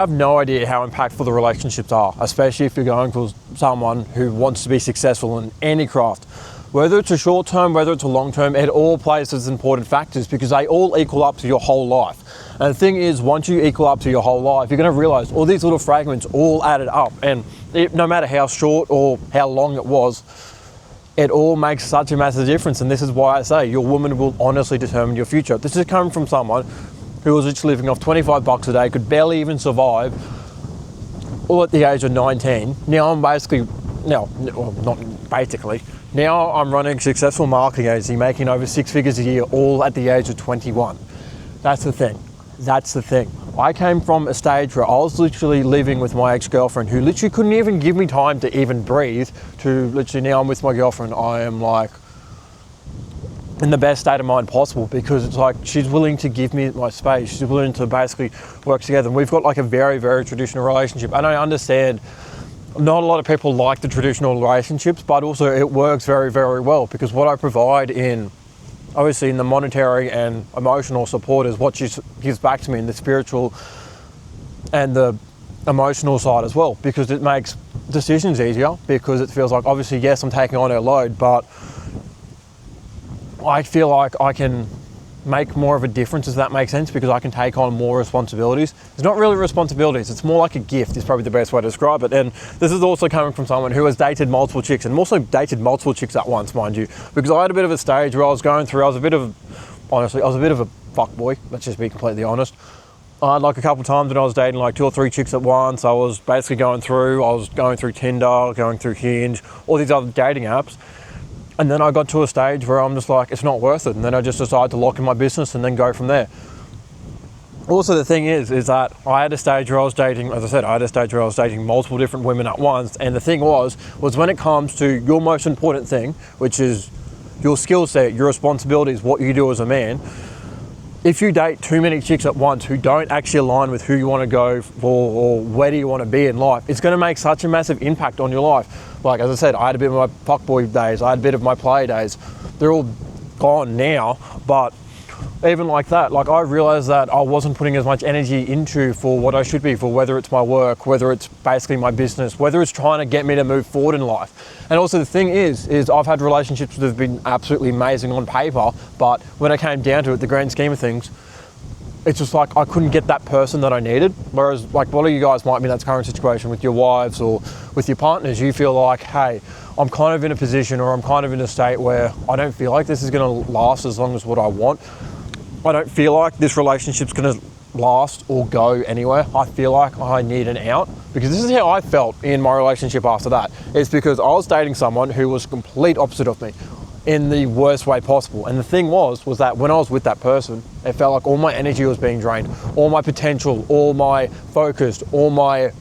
I have no idea how impactful the relationships are, especially if you're going for someone who wants to be successful in any craft. Whether it's a short term, whether it's a long term, it all plays as important factors because they all equal up to your whole life. And the thing is, once you equal up to your whole life, you're going to realize all these little fragments all added up. And no matter how short or how long it was, it all makes such a massive difference. And this is why I say your woman will honestly determine your future. This is coming from someone who was literally living off $25 a day, could barely even survive, all at the age of 19. Now I'm basically, now I'm running a successful marketing agency, making over 6 figures a year, all at the age of 21. That's the thing. I came from a stage where I was literally living with my ex-girlfriend who literally couldn't even give me time to even breathe, to literally now I'm with my girlfriend. I am like in the best state of mind possible because it's like she's willing to give me my space. She's willing to basically work together. And we've got like a very, very traditional relationship. And I understand not a lot of people like the traditional relationships, but also it works very, very well because what I provide in, obviously in the monetary and emotional support is what she gives back to me in the spiritual and the emotional side as well, because it makes decisions easier because it feels like, obviously, yes, I'm taking on her load, but I feel like I can make more of a difference, if that makes sense, because I can take on more responsibilities. It's not really responsibilities, it's more like a gift is probably the best way to describe it. And this is also coming from someone who has dated multiple chicks, and also dated multiple chicks at once, mind you, because I had a bit of a stage where I was going through, I was a bit of a fuckboy, let's just be completely honest. I had like a couple of times when I was dating like 2 or 3 chicks at once. I was basically going through Tinder, going through Hinge, all these other dating apps. And then I got to a stage where I'm just like, it's not worth it. And then I just decided to lock in my business and then go from there. Also, the thing is that I had a stage where I was dating, as I said, multiple different women at once. And the thing was when it comes to your most important thing, which is your skill set, your responsibilities, what you do as a man, if you date too many chicks at once who don't actually align with who you want to go for or where do you want to be in life, it's going to make such a massive impact on your life. Like, as I said, I had a bit of my fuckboy days, I had a bit of my play days. They're all gone now, but even like that, like I realized that I wasn't putting as much energy into for what I should be for, whether it's my work, whether it's basically my business, whether it's trying to get me to move forward in life. And also the thing is I've had relationships that have been absolutely amazing on paper, but when it came down to it, the grand scheme of things, it's just like I couldn't get that person that I needed. Whereas like a lot of you guys might be in that current situation with your wives or with your partners, you feel like, hey, I'm kind of in a position or I'm kind of in a state where I don't feel like this is going to last as long as what I want. I don't feel like this relationship's going to last or go anywhere. I feel like I need an out, because this is how I felt in my relationship after that. It's because I was dating someone who was complete opposite of me in the worst way possible. And the thing was that when I was with that person, it felt like all my energy was being drained, all my potential, all my focus, all my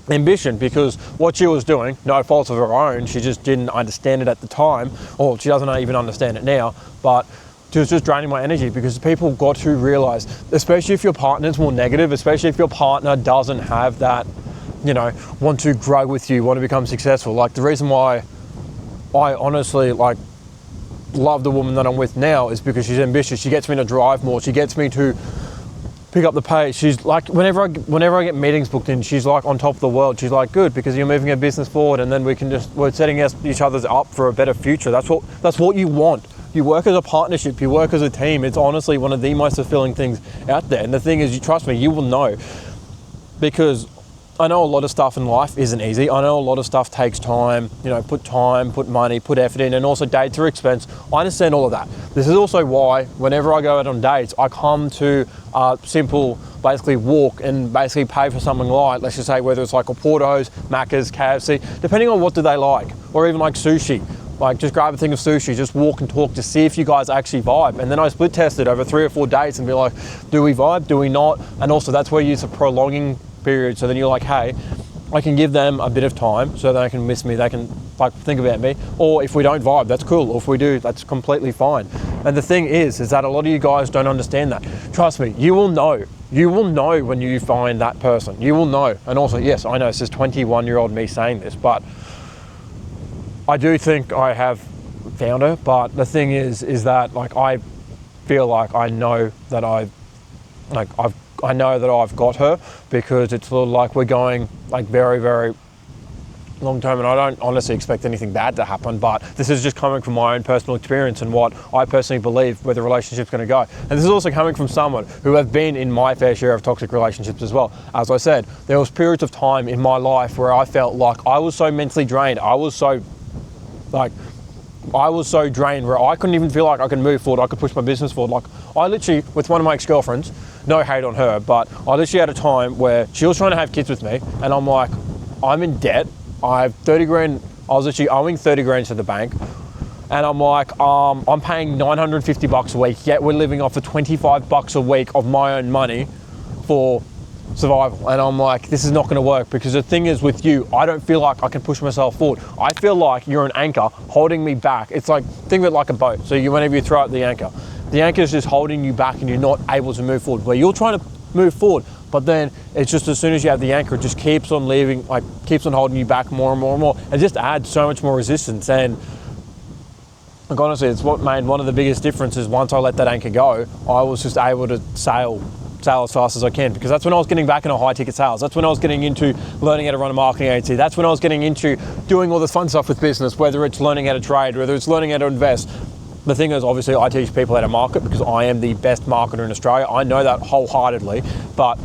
ambition, because what she was doing, no fault of her own, she just didn't understand it at the time, or she doesn't even understand it now, but she was just draining my energy. Because people got to realize, especially if your partner's more negative, especially if your partner doesn't have that, want to grow with you, want to become successful. Like the reason why I honestly love the woman that I'm with now is because she's ambitious. She gets me to drive more. She gets me to pick up the pace. She's like, whenever I get meetings booked in, she's like on top of the world. She's like, good, because you're moving a business forward, and then we're setting each other's up for a better future. That's what you want. You work as a partnership, you work as a team. It's honestly one of the most fulfilling things out there. And the thing is, you trust me, you will know, because I know a lot of stuff in life isn't easy. I know a lot of stuff takes time, put money, put effort in, and also dates are expense. I understand all of that. This is also why whenever I go out on dates, I come to simple, basically walk and basically pay for something light. Let's just say whether it's like a Porto's, Macca's, KFC, depending on what do they like, or even like sushi. Like just grab a thing of sushi, just walk and talk to see if you guys actually vibe. And then I split test it over 3 or 4 dates and be like, do we vibe, do we not? And also that's where you use a prolonging period. So then you're like, hey, I can give them a bit of time so they can miss me, they can think about me. Or if we don't vibe, that's cool. Or if we do, that's completely fine. And the thing is that a lot of you guys don't understand that. Trust me, you will know. You will know when you find that person. You will know. And also, yes, I know it's just 21-year-old me saying this, but I do think I have found her. But the thing is that like I feel like I know that I've I know that I've got her, because it's sort of like we're going like very, very long term, and I don't honestly expect anything bad to happen, but this is just coming from my own personal experience and what I personally believe where the relationship's going to go. And this is also coming from someone who have been in my fair share of toxic relationships as well. As I said, there was periods of time in my life where I felt like I was so mentally drained. I was so drained where I couldn't even feel like I could move forward. I could push my business forward. Like, I literally, with one of my ex-girlfriends, no hate on her, but I literally had a time where she was trying to have kids with me, and I'm like, I'm in debt. I have 30 grand. I was actually owing 30 grand to the bank. And I'm like, I'm paying $950 a week, yet we're living off of $25 a week of my own money for survival. And I'm like, this is not gonna work, because the thing is with you, I don't feel like I can push myself forward. I feel like you're an anchor holding me back. It's like, think of it like a boat. So whenever you throw out the anchor is just holding you back and you're not able to move forward. Where you're trying to move forward, but then it's just as soon as you have the anchor, it just keeps on leaving, like keeps on holding you back more and more and more. It just adds so much more resistance. And like, honestly, it's what made one of the biggest differences. Once I let that anchor go, I was just able to sail as fast as I can, because that's when I was getting back into high ticket sales. That's when I was getting into learning how to run a marketing agency. That's when I was getting into doing all the fun stuff with business, whether it's learning how to trade, whether it's learning how to invest. The thing is, obviously, I teach people how to market because I am the best marketer in Australia. I know that wholeheartedly, but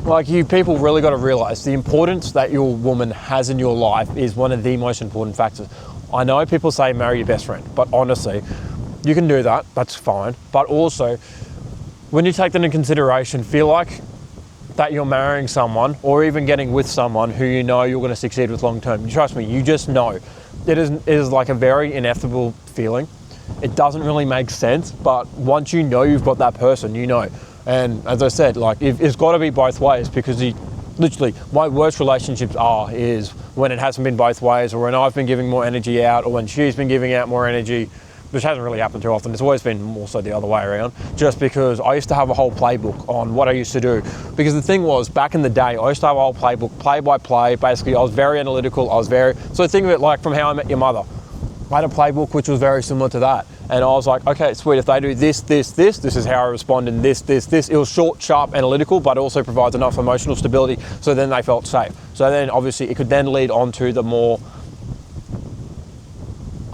like, you people really got to realize the importance that your woman has in your life is one of the most important factors. I know people say marry your best friend, but honestly, you can do that, that's fine. But also, when you take that into consideration, feel like that you're marrying someone or even getting with someone who you know you're going to succeed with long term. Trust me, you just know. It is like a very ineffable feeling. It doesn't really make sense, but once you know you've got that person, you know. And as I said, like, it's got to be both ways, because literally, my worst relationships is when it hasn't been both ways, or when I've been giving more energy out, or when she's been giving out more energy, which hasn't really happened too often. It's always been more so the other way around, just because I used to have a whole playbook on what I used to do. Because the thing was, back in the day, I used to have a whole playbook, play by play. Basically, I was very analytical. So think of it like from How I Met Your Mother. I had a playbook which was very similar to that. And I was like, okay, sweet, if they do this is how I respond in this. It was short, sharp, analytical, but also provides enough emotional stability so then they felt safe. So then obviously it could then lead on to the more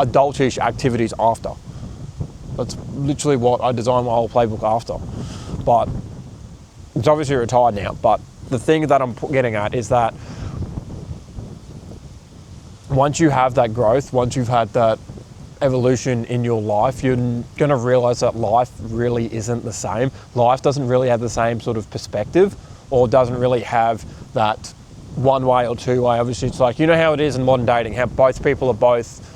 adultish activities after. That's literally what I designed my whole playbook after. But it's obviously retired now. But the thing that I'm getting at is that once you have that growth, once you've had that evolution in your life, you're going to realize that life really isn't the same. Life doesn't really have the same sort of perspective, or doesn't really have that one way or two way. Obviously, it's like, you know how it is in modern dating, how both people are both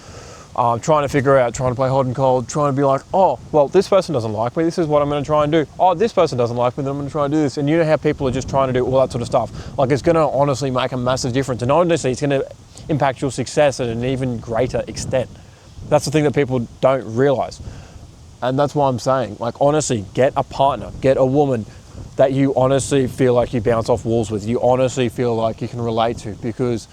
trying to figure out, trying to play hot and cold, trying to be like, oh, well, this person doesn't like me, this is what I'm going to try and do. Oh, this person doesn't like me, then I'm going to try and do this. And you know how people are just trying to do all that sort of stuff. Like, it's going to honestly make a massive difference. And honestly, it's going to impact your success at an even greater extent. That's the thing that people don't realize. And that's why I'm saying, like, honestly, get a partner, get a woman that you honestly feel like you bounce off walls with, you honestly feel like you can relate to. Because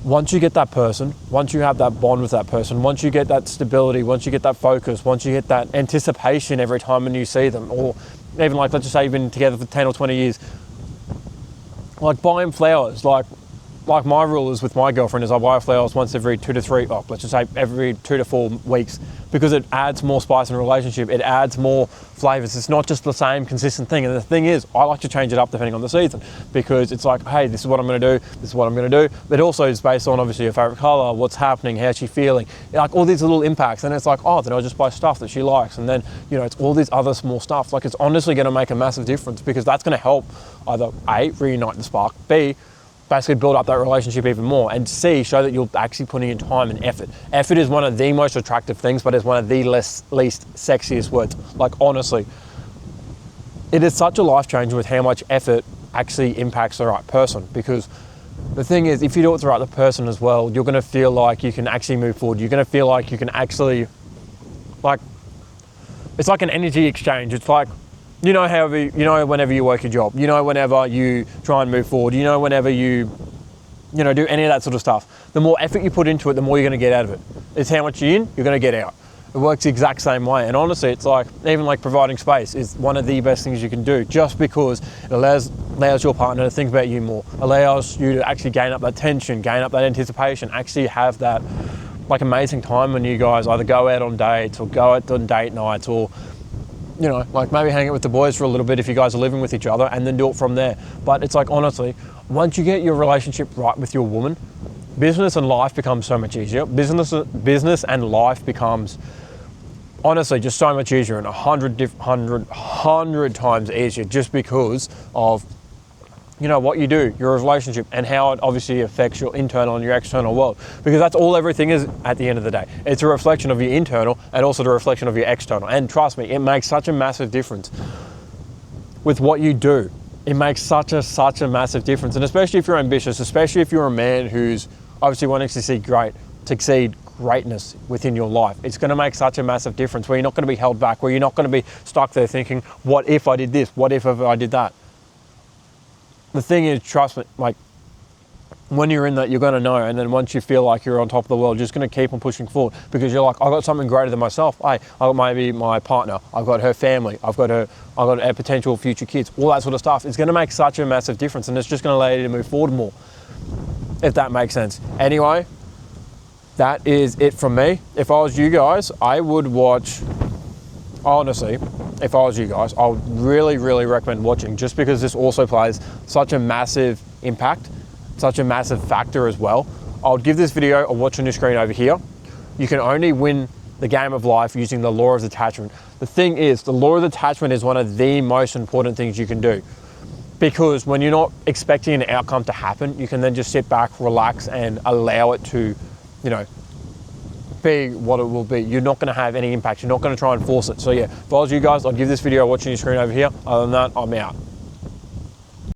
once you get that person, once you have that bond with that person, once you get that stability, once you get that focus, once you get that anticipation every time when you see them, or even like, let's just say you've been together for 10 or 20 years, like, buy them flowers. Like my rule is with my girlfriend is I buy her flowers once every let's just say every 2 to 4 weeks, because it adds more spice in a relationship. It adds more flavors. It's not just the same consistent thing. And the thing is, I like to change it up depending on the season, because it's like, hey, this is what I'm going to do. This is what I'm going to do. But also it's based on obviously your favorite color, what's happening, how's she feeling, like all these little impacts. And it's like, oh, then I'll just buy stuff that she likes. And then, you know, it's all these other small stuff. Like, it's honestly going to make a massive difference, because that's going to help either A, reunite the spark, B, basically build up that relationship even more, and C, show that you're actually putting in time and effort. Effort is one of the most attractive things, but it's one of the least sexiest words. Like, honestly, it is such a life changer with how much effort actually impacts the right person. Because the thing is, if you do it with the right person as well, you're going to feel like you can actually move forward. You're going to feel like you can actually, like, it's like an energy exchange. It's like, you know, whenever you work your job, you know, whenever you try and move forward, you know, whenever you do any of that sort of stuff, the more effort you put into it, the more you're going to get out of it. It's how much you're in, you're going to get out. It works the exact same way. And honestly, it's like, even like providing space is one of the best things you can do, just because it allows your partner to think about you more, allows you to actually gain up that tension, gain up that anticipation, actually have that like amazing time when you guys either go out on dates or go out on date nights, or you know, like maybe hang out with the boys for a little bit if you guys are living with each other, and then do it from there. But it's like, honestly, once you get your relationship right with your woman, business and life becomes so much easier. Business and life becomes honestly just so much easier, and 100 times easier, just because of, you know, what you do, your relationship, and how it obviously affects your internal and your external world. Because that's all everything is at the end of the day. It's a reflection of your internal and also the reflection of your external. And trust me, it makes such a massive difference with what you do. It makes such a massive difference. And especially if you're ambitious, especially if you're a man who's obviously wanting to succeed greatness within your life, it's going to make such a massive difference, where you're not going to be held back, where you're not going to be stuck there thinking, what if I did this? What if I did that? The thing is, trust me, like when you're in that, you're going to know. And then once you feel like you're on top of the world, you're just going to keep on pushing forward, because you're like, I've got something greater than myself. I've got maybe my partner, I've got her family, I've got her potential future kids, all that sort of stuff. It's going to make such a massive difference, and it's just going to allow you to move forward more, if that makes sense. Anyway, that is it from me. If I was you guys, I would watch, honestly, if I was you guys, I would really, really recommend watching, just because this also plays such a massive impact, such a massive factor as well. I'll give this video a watch on your screen over here. You can only win the game of life using the law of attachment. The thing is, the law of attachment is one of the most important things you can do, because when you're not expecting an outcome to happen, you can then just sit back, relax, and allow it to, you know, be what it will be. You're not going to have any impact. You're not going to try and force it. So yeah, if I was you guys, I'd give this video a watch on your screen over here. Other than that, I'm out.